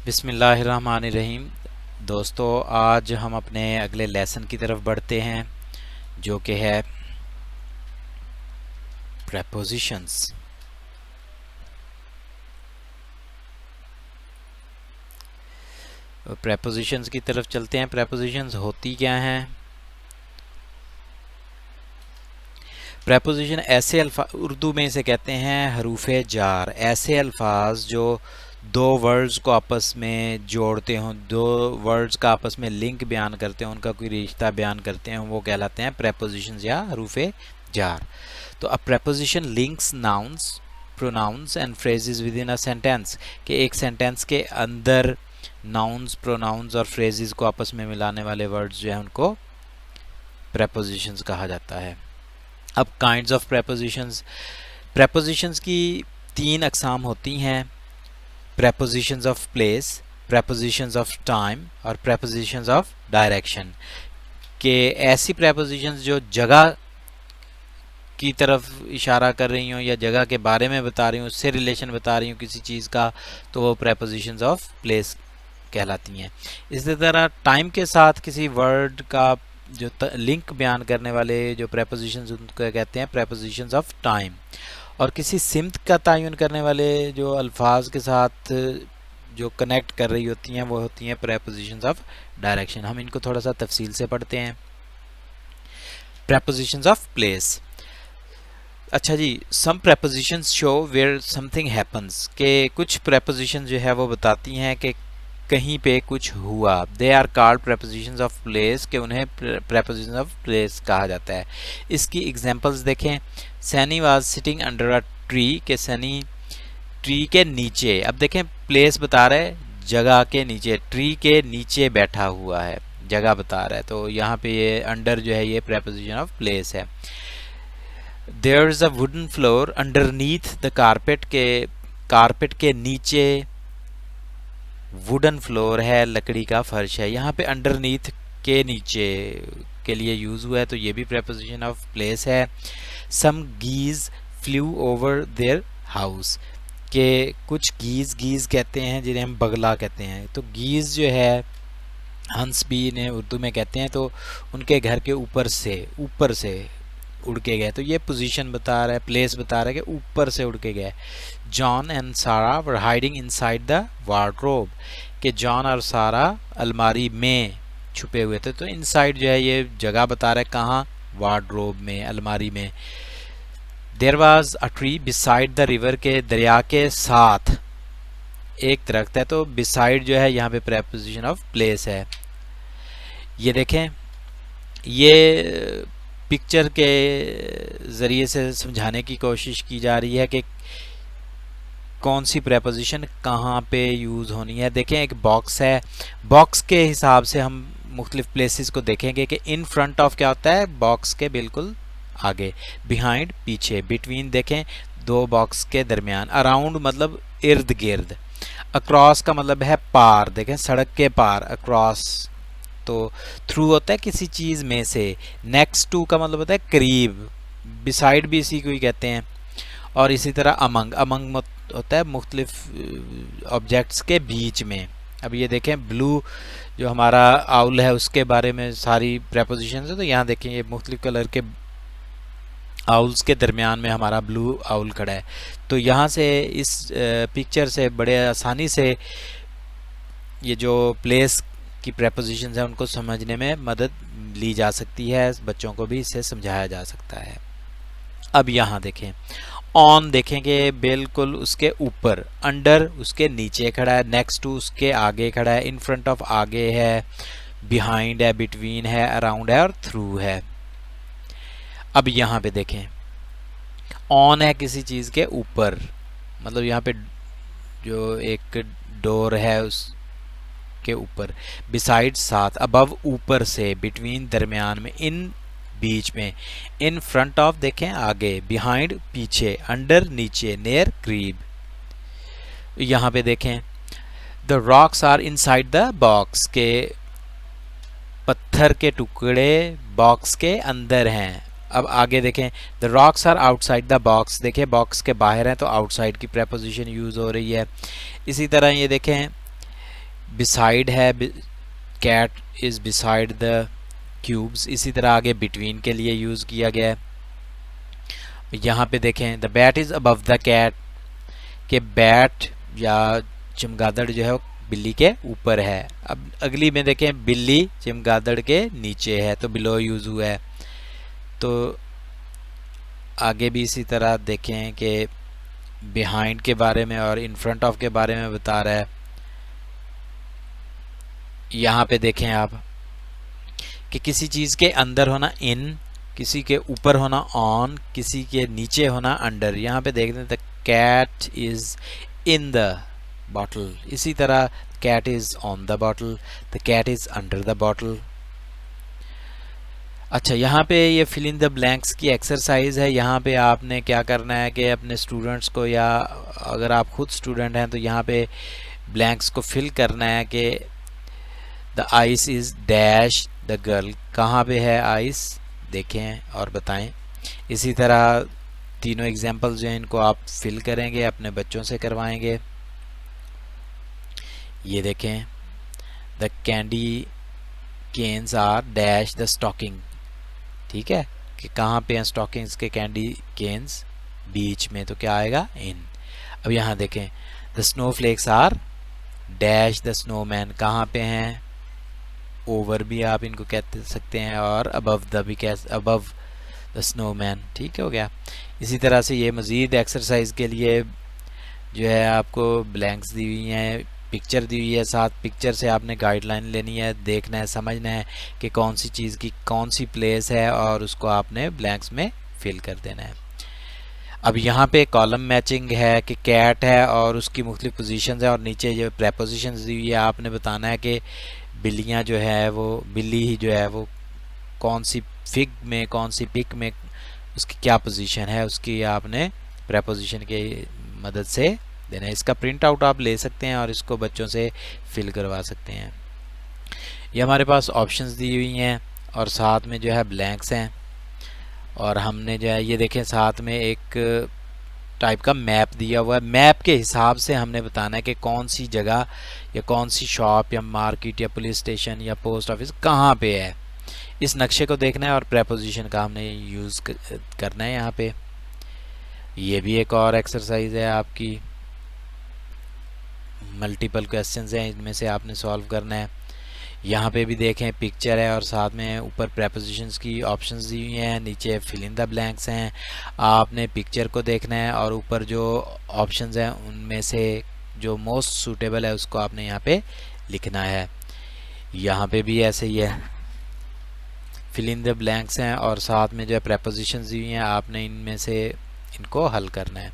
बिस्मिल्लाहिर्रहमानिर्रहीम। दोस्तों, आज हम अपने अगले लेसन की तरफ बढ़ते हैं जो कि है प्रेपोजिशंस। प्रेपोजिशंस की तरफ चलते हैं। प्रेपोजिशंस होती क्या हैं? प्रेपोजिशन ऐसे अल्फाज, उर्दू में इसे कहते हैं हरूफे जार। ऐसे अल्फाज जो दो वर्ड्स को आपस में जोड़ते हों, दो वर्ड्स का आपस में लिंक बयान करते हैं, उनका कोई रिश्ता बयान करते हैं, वो कहलाते हैं प्रेपोजिशंस या हरूफे जार। तो अब preposition links nouns, pronouns and phrases with in a sentence, कि एक सेंटेंस के अंदर नाउन्स, प्रोनाउंस और फ्रेजेस को आपस में मिलाने वाले वर्ड्स जो हैं उनको प्रेपोजिशंस कहा जाता है। अब काइंड्स ऑफ प्रेपोजिशंस। प्रेपोजिशंस की तीन अकसाम होती हैं: prepositions of place, prepositions of time और प्रेपोजिशंस ऑफ डायरेक्शन। के ऐसी प्रेपोजिशंस जो जगह की तरफ इशारा कर रही हूँ या जगह के बारे में बता रही हूँ, उससे रिलेशन बता रही हूँ किसी चीज़ का, तो वो प्रेपोजिशंस ऑफ प्लेस कहलाती हैं। इसी तरह टाइम के साथ किसी वर्ड का जो लिंक बयान करने वाले जो प्रेपोजिशंस, उनको कहते हैं प्रेपोजिशंस ऑफ टाइम। और किसी सिमत का तयन करने वाले जो अल्फाज के साथ जो कनेक्ट कर रही होती हैं वो होती हैं प्रेपोजिशंस ऑफ डायरेक्शन। हम इनको थोड़ा सा तफसील से पढ़ते हैं। Prepositions of place. अच्छा जी, some prepositions show where something happens, के कुछ प्रेपोजिशन जो है वो बताती हैं कि कहीं पे कुछ हुआ। They are called prepositions of place, के उन्हें प्रेपोजिशंस ऑफ प्लेस कहा जाता है। इसकी एग्जांपल्स देखें। Saini was sitting under a tree, के सैनी ट्री के नीचे। अब देखें, प्लेस बता रहा है जगह के नीचे, ट्री के नीचे बैठा हुआ है, जगह बता रहा है, तो यहाँ पे ये अंडर जो है ये प्रेपोजिशन ऑफ प्लेस है। There is a wooden floor underneath the carpet, के कारपेट के नीचे वुडन फ्लोर है, लकड़ी का फर्श है। यहाँ पे अंडरनीथ के नीचे के लिए यूज हुआ है, तो ये भी प्रेपोजिशन ऑफ प्लेस है। सम गीज फ्लू ओवर देयर हाउस, के कुछ गीज, गीज कहते हैं जिन्हें हम बगला कहते हैं, तो गीज जो है हंस भी इन्हें उर्दू में कहते हैं, तो उनके घर के ऊपर से उड़ के गए, तो ये पोजीशन बता रहा है, प्लेस बता रहा है कि ऊपर से उड़ के गए। जॉन एंड सारा वर हाइडिंग इनसाइड द वार्डरोब, कि जॉन और सारा अलमारी में छुपे हुए थे, तो इनसाइड जो है ये जगह बता रहा है, कहाँ? वार्डरोब में, अलमारी में। There was a tree beside the river, के दरिया के साथ एक दरख्त है, तो बिसाइड जो है यहाँ पे प्रेपोजिशन ऑफ प्लेस है। ये देखें, ये पिक्चर के ज़रिए से समझाने की कोशिश की जा रही है कि कौन सी प्रेपोजिशन कहाँ पे यूज़ होनी है। देखें, एक बॉक्स है, बॉक्स के हिसाब से हम मुख्तलिफ प्लेसेस को देखेंगे कि इन फ्रंट ऑफ क्या होता है? बॉक्स के बिल्कुल आगे, बिहाइंड पीछे, बिटवीन देखें दो बॉक्स के दरमियान, अराउंड मतलब इर्द गिर्द, अक्रॉस का मतलब है पार, देखें सड़क के पार, अक्रॉस, तो थ्रू होता है किसी चीज़ में से। नेक्स्ट टू का मतलब होता है करीब, बिसाइड भी इसी को ही कहते हैं। और इसी तरह अमंग, अमंग होता है मुख्तलिफ ऑब्जेक्ट्स के बीच में। अब ये देखें, ब्लू जो हमारा आउल है उसके बारे में सारी प्रेपोजिशंस है, तो यहाँ देखें ये मुख्तलिफ कलर के आउल्स के दरमियान में हमारा ब्लू आउल खड़ा है, तो यहाँ से इस पिक्चर से बड़े आसानी से ये जो प्लेस की प्रेपोजिशंस हैं उनको समझने में मदद ली जा सकती है, बच्चों को भी इसे समझाया जा सकता है। अब यहाँ देखें, ऑन देखेंगे बिल्कुल उसके ऊपर, अंडर उसके नीचे खड़ा है, नेक्स्ट टू उसके आगे खड़ा है, इन फ्रंट ऑफ आगे है, बिहाइंड है, बिटवीन है, अराउंड है और थ्रू है। अब यहाँ पे देखें, ऑन है किसी चीज़ के ऊपर, मतलब यहाँ पे जो एक डोर है उस के ऊपर, बिसाइड साथ, अबव ऊपर से, बिटवीन दरमियान में, इन बीच में, इन फ्रंट ऑफ देखें आगे, बिहाइंड पीछे, अंडर नीचे, नियर करीब। यहाँ पे देखें, the rocks are inside the box, के पत्थर के टुकड़े बॉक्स के अंदर हैं, अब आगे देखें, the rocks are outside the box, देखिए बॉक्स के बाहर हैं तो आउटसाइड की प्रेपोजिशन यूज़ हो रही है। इसी तरह ये देखें, बिसाइड है, cat is beside the cubes, इसी तरह आगे बिटवीन के लिए यूज़ किया गया है। यहाँ पे देखें, the bat is above the cat, के बैट या चमगादड़ जो है वो बिल्ली के ऊपर है। अब अगली में देखें, बिल्ली चमगादड़ के नीचे है तो बिलो यूज़ हुआ है। तो आगे भी इसी तरह देखें कि बिहाइंड के बारे में और इन फ्रंट ऑफ के बारे में बता रहा है। यहाँ पे देखें आप कि किसी चीज़ के अंदर होना इन, किसी के ऊपर होना ऑन, किसी के नीचे होना अंडर। यहाँ पे देखते हैं the cat is in the bottle, इसी तरह cat is on the bottle, the cat is under the bottle. अच्छा, यहाँ पे ये फिल इन द ब्लैंक्स की एक्सरसाइज है। यहाँ पे आपने क्या करना है कि अपने स्टूडेंट्स को, या अगर आप खुद स्टूडेंट हैं तो यहाँ पे ब्लैंक्स को फिल करना है कि the ice is dash the girl, कहाँ पे है आइस, देखें और बताएं। इसी तरह तीनों एग्जाम्पल्स जो हैं इनको आप फिल करेंगे, अपने बच्चों से करवाएंगे। ये देखें, the candy canes are dash the stocking, ठीक है, कि कहाँ पे हैं स्टॉकिंग्स के कैंडी केन्स, बीच में, तो क्या आएगा इन। अब यहाँ देखें, the snowflakes are dash the snowman, कहाँ पे हैं, ओवर भी आप इनको कह सकते हैं और अबव द भी कह, अबव द स्नोमैन, ठीक हो गया। इसी तरह से ये मज़ीद एक्सरसाइज के लिए जो है आपको ब्लैंक्स दी हुई हैं, पिक्चर दी हुई है, साथ पिक्चर से आपने गाइडलाइन लेनी है, देखना है, समझना है कि कौन सी चीज़ की कौन सी प्लेस है और उसको आपने ब्लैंक्स में फिल कर देना है। अब यहाँ पे कॉलम मैचिंग है कि कैट है और उसकी मुख्तलिफ पोजीशंस है और नीचे जो प्रेपोजिशंस दी हुई है आपने बताना है कि बिल्लियाँ जो है वो, बिल्ली ही जो है वो कौन सी फिग में, कौन सी पिक में, उसकी क्या पोजीशन है, उसकी आपने प्रेपोजिशन की मदद से देना है। इसका प्रिंट आउट आप ले सकते हैं और इसको बच्चों से फिल करवा सकते हैं। ये हमारे पास ऑप्शंस दी हुई हैं और साथ में जो है ब्लैंक्स हैं, और हमने जो है ये देखें साथ में एक टाइप का मैप दिया हुआ है। मैप के हिसाब से हमने बताना है कि कौन सी जगह या कौन सी शॉप या मार्केट या पुलिस स्टेशन या पोस्ट ऑफिस कहाँ पे है, इस नक्शे को देखना है और प्रेपोजिशन का हमने यूज़ करना है यहाँ पे। ये भी एक और एक्सरसाइज है आपकी, मल्टीपल क्वेश्चंस हैं, इनमें से आपने सॉल्व करना है। यहाँ पे भी देखें पिक्चर है और साथ में ऊपर प्रेपोजिशंस की ऑप्शंस दी हुई हैं, नीचे फिल इन द ब्लैंक्स हैं। आपने पिक्चर को देखना है और ऊपर जो ऑप्शंस हैं उनमें से जो मोस्ट सूटेबल है उसको आपने यहाँ पे लिखना है। यहाँ पे भी ऐसे ही है, फिल इन द ब्लैंक्स हैं और साथ में जो है प्रेपोजिशंस दी हुई हैं, आपने इनमें से इनको हल करना है।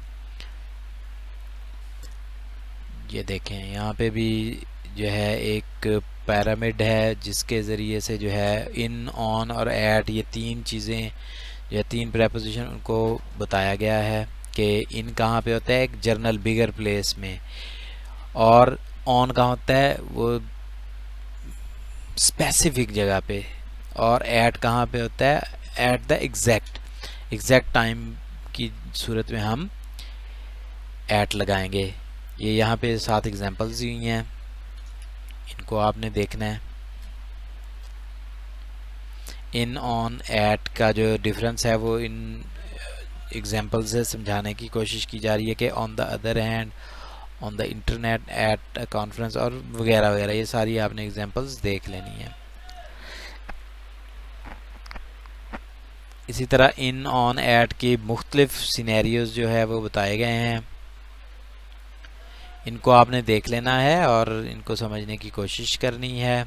ये देखें यहाँ पे भी जो है एक पैरामिड है जिसके ज़रिए से जो है इन, ऑन और एट, ये तीन चीज़ें, ये तीन प्रेपोजिशन उनको बताया गया है कि इन कहाँ पे होता है, एक जर्नल बिगर प्लेस में, और ऑन कहाँ होता है, वो स्पेसिफिक जगह पे, और एट कहाँ पे होता है, एट द एग्जैक्ट टाइम की सूरत में हम एट लगाएंगे। ये यहाँ पे 7 एग्जांपल्स दी हुई हैं, इनको आपने देखना है। इन, ऑन, एट का जो डिफरेंस है वो इन एग्जांपल से समझाने की कोशिश की जा रही है कि on the other hand, on the internet, at a conference और वगैरह वगैरह, ये सारी आपने एग्जांपल्स देख लेनी है। इसी तरह इन, ऑन, एट की मुख्तलिफ सिनेरियोज जो है वो बताए गए हैं, इनको आपने देख लेना है और इनको समझने की कोशिश करनी है।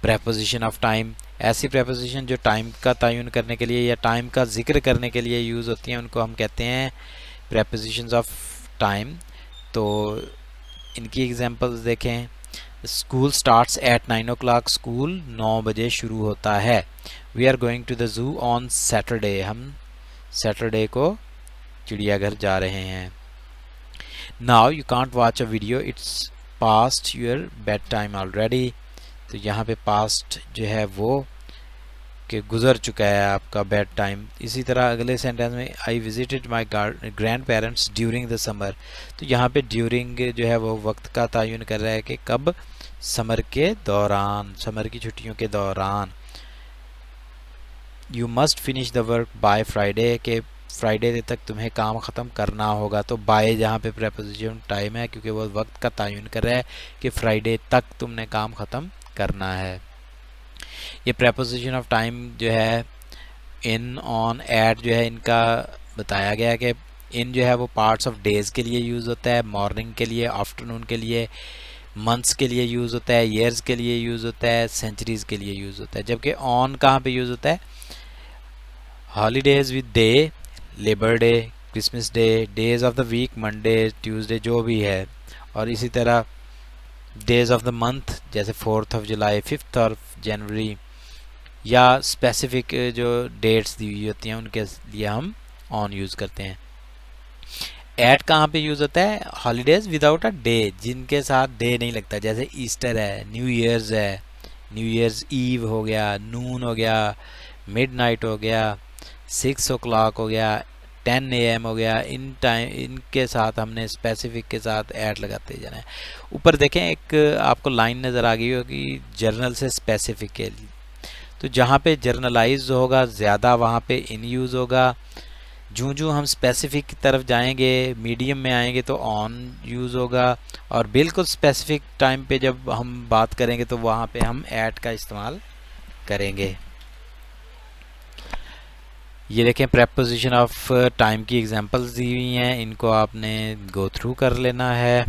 प्रेपोजिशन ऑफ टाइम, ऐसी प्रेपोजिशन जो टाइम का तयन करने के लिए या टाइम का जिक्र करने के लिए यूज़ होती हैं उनको हम कहते हैं प्रेपोजिशंस ऑफ टाइम। तो इनकी एग्जांपल्स देखें, school starts at 9 o'clock, school 9 बजे शुरू होता है। We are going to the zoo on Saturday, हम सैटरडे को चिड़ियाघर जा रहे हैं। Now you can't watch a video, it's past your bedtime already. तो यहाँ पे पास्ट जो है वो कि गुज़र चुका है आपका बेड टाइम। इसी तरह अगले सेंटेंस में I visited my grand parents during the summer, तो यहाँ पे ड्यूरिंग जो है वो वक्त का तयन कर रहा है कि कब, समर के दौरान, समर की छुट्टियों के दौरान। You must finish the work by Friday, के फ्राइडे तक तुम्हें काम ख़त्म करना होगा। तो बाय जहाँ पे प्रेपोजिशन टाइम है, क्योंकि वो वक्त का तयन कर रहा है कि फ्राइडे तक तुमने काम ख़त्म करना है। ये प्रेपोजिशन ऑफ टाइम जो है इन, ऑन, एट जो है इनका बताया गया है कि इन जो है वो पार्ट्स ऑफ डेज़ के लिए यूज़ होता है, मॉर्निंग के लिए, आफ्टरनून के लिए, मंथ्स के लिए यूज़ होता है, ईयर्स के लिए यूज़ होता है, सेंचुरीज़ के लिए यूज़ होता है। जबकि ऑन कहाँ पे यूज़ होता है, holidays with day, labour day, Christmas day, days of the week, Monday, Tuesday जो भी है, और इसी तरह डेज़ ऑफ द मंथ जैसे 4th of July, 5th of January, या स्पेसिफिक जो डेट्स दी हुई होती हैं उनके लिए हम ऑन यूज़ करते हैं। एट कहाँ पे यूज़ होता है, हॉलीडेज़ विदाउट अ डे, जिनके साथ डे नहीं लगता, जैसे ईस्टर है, न्यू ईयर्स है, न्यू ईयर्स ईव हो गया, नून हो गया, मिडनाइट हो गया, 6 o'clock हो गया, 10 AM हो गया। इन टाइम, इनके साथ हमने स्पेसिफिक के साथ ऐड लगाते जाना है। ऊपर देखें एक आपको लाइन नज़र आ गई होगी, जर्नल से स्पेसिफिक के लिए, तो जहाँ पे जर्नलाइज होगा ज़्यादा वहाँ पे इन यूज़ होगा। जूँ हम स्पेसिफिक की तरफ जाएंगे, मीडियम में आएंगे तो ऑन यूज़ होगा, और बिल्कुल स्पेसिफिक टाइम पे जब हम बात करेंगे तो वहाँ पे हम ऐट का इस्तेमाल करेंगे। ये देखें प्रेपोजिशन ऑफ टाइम की एग्जांपल्स दी हुई हैं, इनको आपने गो थ्रू कर लेना है।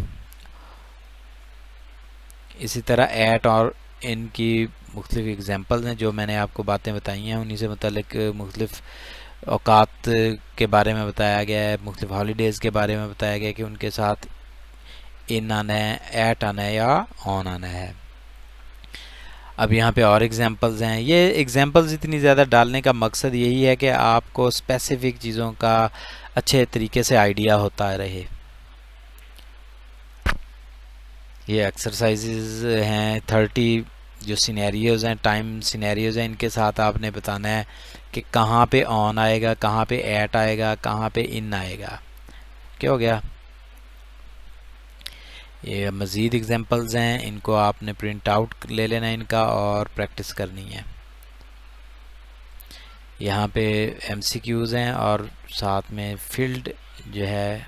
इसी तरह ऐट और इन की मुख्तलिफ एग्जांपल्स हैं, जो मैंने आपको बातें बताई हैं उन्हीं से मुतल्लिक मुख्तलिफ औकात के बारे में बताया गया है, मुख्तलिफ हॉलीडेज़ के बारे में बताया गया है कि उनके साथ इन आना है, ऐट आना है या ऑन आना है। अब यहाँ पे और एग्जांपल्स हैं। ये एग्जांपल्स इतनी ज़्यादा डालने का मकसद यही है कि आपको स्पेसिफिक चीज़ों का अच्छे तरीके से आइडिया होता रहे। ये एक्सरसाइजेज हैं 30 जो सिनेरियोज़ हैं, टाइम सिनेरियोज़ हैं, इनके साथ आपने बताना है कि कहाँ पे ऑन आएगा, कहाँ पे ऐट आएगा, कहाँ पे इन आएगा। क्या हो गया, ये मज़ीद एग्जांपल्स हैं, इनको आपने प्रिंट आउट ले लेना है इनका और प्रैक्टिस करनी है। यहाँ पे MCQs हैं और साथ में फील्ड जो है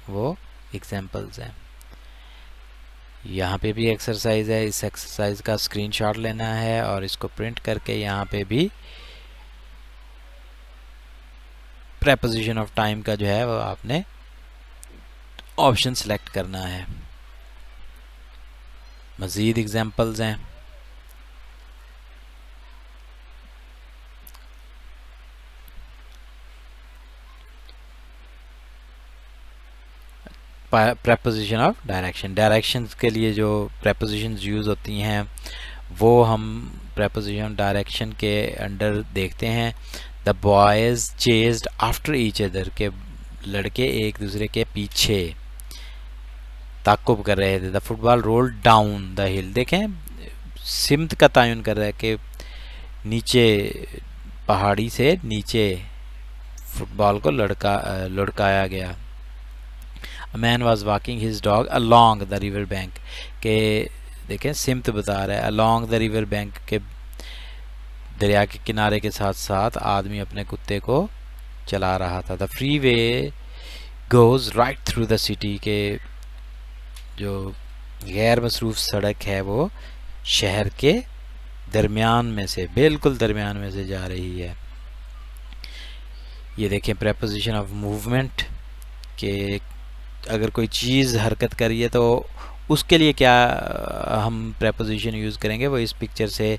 वो एग्जांपल्स हैं। यहाँ पे भी एक्सरसाइज है, इस एक्सरसाइज का स्क्रीनशॉट लेना है और इसको प्रिंट करके यहाँ पे भी प्रेपोजिशन ऑफ टाइम का जो है वो आपने ऑप्शन सेलेक्ट करना है। मज़ीद एग्जांपल्स हैं। प्रेपोजिशन ऑफ डायरेक्शन, डायरेक्शंस के लिए जो प्रेपोजिशंस यूज़ होती हैं वो हम प्रेपोजिशन डायरेक्शन के अंडर देखते हैं। The boys chased after each other, के लड़के एक दूसरे के पीछे ताक़ुब कर रहे थे। The football roll down the हिल, देखें सिमत का तयन कर रहा है कि नीचे, पहाड़ी से नीचे फुटबॉल को लुढ़काया गया। A man was walking his dog along the river bank, के देखें सिमत बता रहा है, along the river bank के दरिया के किनारे के साथ साथ आदमी अपने कुत्ते को चला रहा था। The freeway goes right through the city, के जो गैर मसरूफ सड़क है वो शहर के दरमियान में से, बिल्कुल दरमियान में से जा रही है। ये देखें प्रेपोजिशन ऑफ मूवमेंट, के अगर कोई चीज़ हरकत करिए तो उसके लिए क्या हम प्रेपोजिशन यूज़ करेंगे वो इस पिक्चर से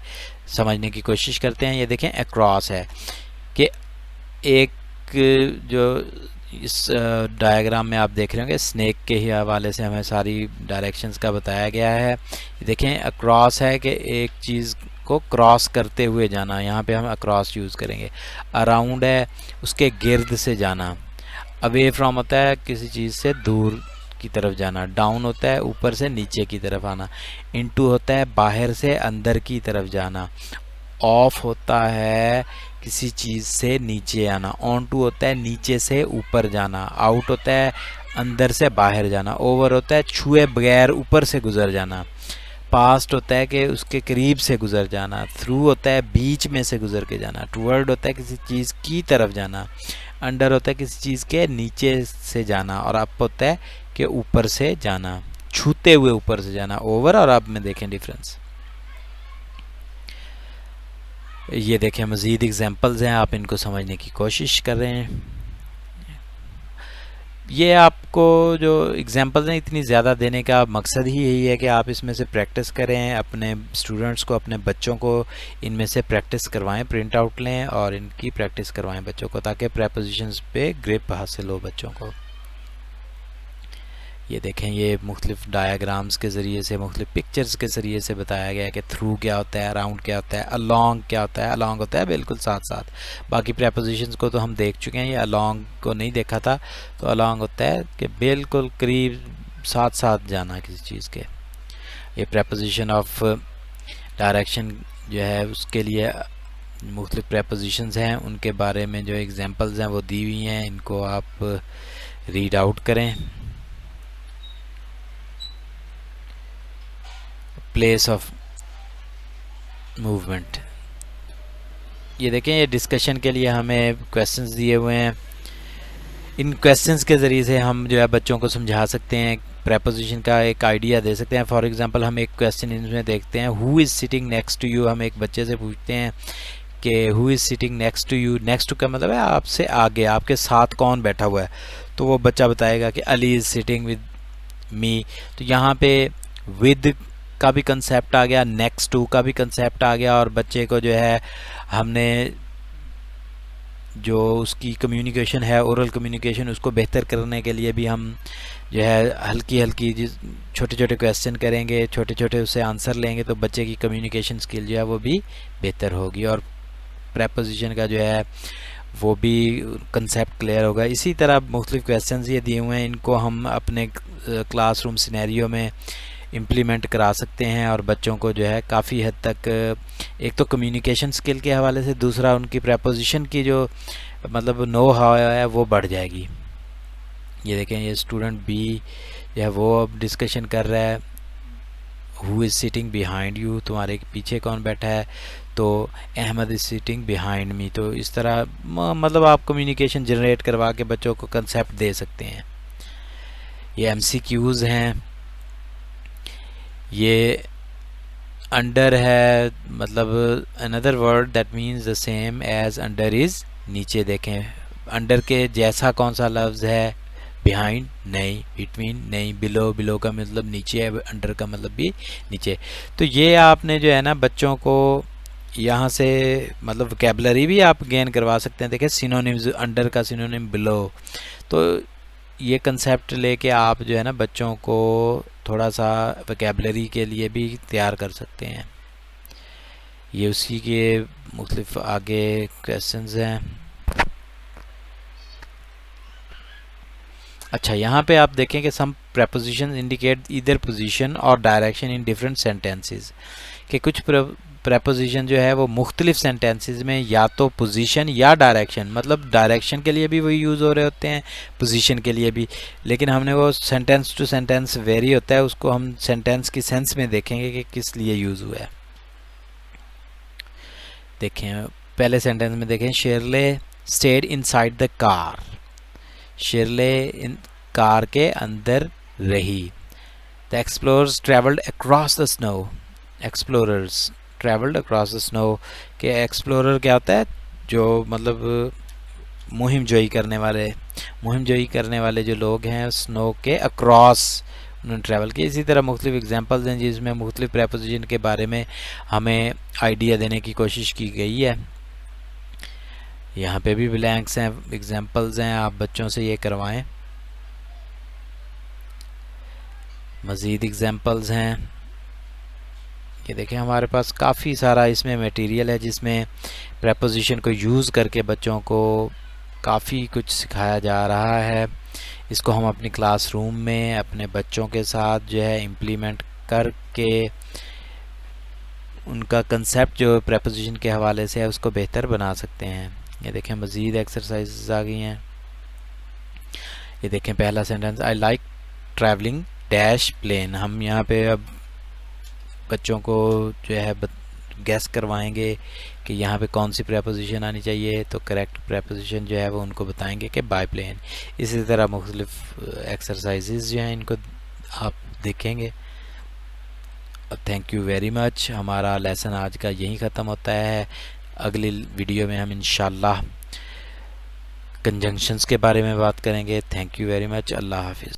समझने की कोशिश करते हैं। ये देखें अक्रॉस है, कि एक जो इस डायग्राम में आप देख रहे होंगे स्नेक के ही हवाले से हमें सारी डायरेक्शंस का बताया गया है। देखें अक्रॉस है कि एक चीज़ को क्रॉस करते हुए जाना, यहाँ पे हम अक्रॉस यूज़ करेंगे। अराउंड है उसके गिर्द से जाना। अवे फ्रॉम होता है किसी चीज़ से दूर की तरफ जाना। डाउन होता है ऊपर से नीचे की तरफ आना। इनटू होता है बाहर से अंदर की तरफ जाना। ऑफ होता है किसी चीज़ से नीचे आना, ऑन टू होता है नीचे से ऊपर जाना, आउट होता है अंदर से बाहर जाना, ओवर होता है छुए बगैर ऊपर से गुजर जाना, पास्ट होता है कि उसके करीब से गुजर जाना, थ्रू होता है बीच में से गुजर के जाना, टुवर्ड होता है किसी चीज़ की तरफ जाना, अंडर होता है किसी चीज़ के नीचे से जाना, और अप होता है कि ऊपर से जाना, छूते हुए ऊपर से जाना। ओवर और अप में देखें डिफरेंस। ये देखें मज़ीद एग्जांपल्स हैं, आप इनको समझने की कोशिश कर रहे हैं। ये आपको जो एग्जांपल्स हैं इतनी ज़्यादा देने का मकसद ही यही है कि आप इसमें से प्रैक्टिस करें, अपने स्टूडेंट्स को, अपने बच्चों को इनमें से प्रैक्टिस करवाएं, प्रिंट आउट लें और इनकी प्रैक्टिस करवाएं बच्चों को, ताकि प्रेपोजिशंस पे ग्रिप हासिल हो बच्चों को। ये देखें, ये मुख्तलिफ डायाग्राम्स के ज़रिए से, मुख्तलिफ पिक्चर्स के ज़रिए से बताया गया है कि थ्रू क्या होता है, अराउंड क्या होता है, अलॉन्ग क्या होता है। अलॉन्ग होता है बिल्कुल साथ साथ, बाकी प्रेपोजिशंस को तो हम देख चुके हैं, ये अलॉन्ग को नहीं देखा था। तो अलॉन्ग होता है कि बिल्कुल करीब, साथ साथ जाना किसी चीज़ के। ये प्रेपोजिशन ऑफ डायरेक्शन जो है उसके लिए मुख्तलिफ प्रेपोजिशंस हैं, उनके बारे में जो एग्जांपल्स हैं वो दी हुई हैं, इनको आप रीड आउट करें। प्लेस ऑफ मूवमेंट, ये देखें, ये डिस्कशन के लिए हमें क्वेश्चंस दिए हुए हैं। इन क्वेश्चंस के ज़रिए से हम जो है बच्चों को समझा सकते हैं, प्रेपोजिशन का एक आइडिया दे सकते हैं। फॉर एग्जांपल हम एक क्वेश्चन इनमें देखते हैं, who is sitting next to you. हम एक बच्चे से पूछते हैं कि who is sitting next to you. Next to का मतलब है आपसे आगे, आपके साथ कौन बैठा हुआ है। तो वो बच्चा बताएगा कि Ali is sitting with me. तो यहाँ पे विद का भी कंसेप्ट आ गया, नेक्स्ट टू का भी कंसेप्ट आ गया, और बच्चे को जो है हमने जो उसकी कम्युनिकेशन है, ओरल कम्युनिकेशन, उसको बेहतर करने के लिए भी हम जो है हल्की हल्की छोटे छोटे क्वेश्चन करेंगे, छोटे छोटे उससे आंसर लेंगे, तो बच्चे की कम्युनिकेशन स्किल जो है वो भी बेहतर होगी और प्रेपोजिशन का जो है वो भी कंसेप्ट क्लियर होगा। इसी तरह मुख्तलिफ क्वेश्चंस ये दिए हुए हैं, इनको हम अपने क्लासरूम सिनेरियो में इम्प्लीमेंट करा सकते हैं और बच्चों को जो है काफ़ी हद तक एक तो कम्युनिकेशन स्किल के हवाले से, दूसरा उनकी प्रेपोजिशन की जो मतलब नो हाउ है वो बढ़ जाएगी। ये देखें, ये स्टूडेंट बी जो है वो अब डिस्कशन कर रहा है, who is sitting behind you, तुम्हारे पीछे कौन बैठा है। तो Ahmed is sitting behind me. तो इस तरह मतलब आप कम्युनिकेशन जनरेट करवा के बच्चों को कंसेप्ट दे सकते हैं। ये MCQs हैं। ये अंडर है, मतलब another word that means the same as under is नीचे। देखें, अंडर के जैसा कौन सा लफ्ज़ है, बिहाइंड नहीं, बिटवीन नहीं, बिलो, बिलो का मतलब नीचे है, अंडर का मतलब भी नीचे। तो ये आपने जो है ना बच्चों को यहाँ से मतलब वोकैबुलरी भी आप गेन करवा सकते हैं। देखिए सिनोनिम्स, अंडर का सिनोनिम बिलो। तो ये कंसेप्ट लेके आप जो है ना बच्चों को थोड़ा सा वोकैबुलरी के लिए भी तैयार कर सकते हैं। ये उसी के मुख्तलिफ आगे क्वेश्चंस हैं। अच्छा, यहाँ पे आप देखें कि सम प्रेपोजिशन इंडिकेट ईदर पोजीशन और डायरेक्शन इन डिफरेंट सेंटेंसेस, कि कुछ प्रेपोजिशन जो है वो मुख्तलिफ सेंटेंसेस में या तो पोजीशन या डायरेक्शन, मतलब डायरेक्शन के लिए भी वही यूज़ हो रहे होते हैं, पोजीशन के लिए भी, लेकिन हमने वो सेंटेंस टू सेंटेंस वेरी होता है, उसको हम सेंटेंस की सेंस में देखेंगे कि किस लिए यूज़ हुआ है। देखें पहले सेंटेंस में, देखें Shirley stayed inside the car. Shirley इन कार के अंदर रही। The explorers travelled across the snow. Explorers travelled across the snow, के एक्सप्लोरर क्या होता है, जो मतलब मुहिम जोई करने वाले जो लोग हैं स्नो के अक्रॉस उन्होंने ट्रैवल किया। इसी तरह मुख्तलिफ एग्जांपल्स हैं जिसमें मुख्तलिफ प्रेपोजिशन के बारे में हमें आइडिया देने की कोशिश की गई है। यहाँ पे भी ब्लैंक्स हैं, एग्जांपल्स हैं, आप बच्चों से ये करवाएं। मज़ीद एग्जांपल्स हैं, ये देखें हमारे पास काफ़ी सारा इसमें मटेरियल है जिसमें प्रेपोजिशन को यूज़ करके बच्चों को काफ़ी कुछ सिखाया जा रहा है। इसको हम अपनी क्लासरूम में अपने बच्चों के साथ जो है इम्प्लीमेंट करके उनका कंसेप्ट जो प्रेपोजिशन के हवाले से है उसको बेहतर बना सकते हैं। ये देखें मज़ीद एक्सरसाइजेज आ गई हैं। ये देखें पहला sentence, I like travelling dash plane. हम यहाँ पे अब बच्चों को जो है गैस करवाएंगे कि यहाँ पे कौन सी प्रेपोजिशन आनी चाहिए, तो करेक्ट प्रेपोजिशन जो है वो उनको बताएंगे कि बाय प्लेन। इसी तरह मुख्तलिफ एक्सरसाइजेज जो हैं इनको आप देखेंगे। Thank you very much. हमारा लेसन आज का यहीं ख़त्म होता है। अगली वीडियो में हम इंशाल्लाह कंजंक्शंस के बारे में बात करेंगे। Thank you very much. अल्लाह हाफिज़।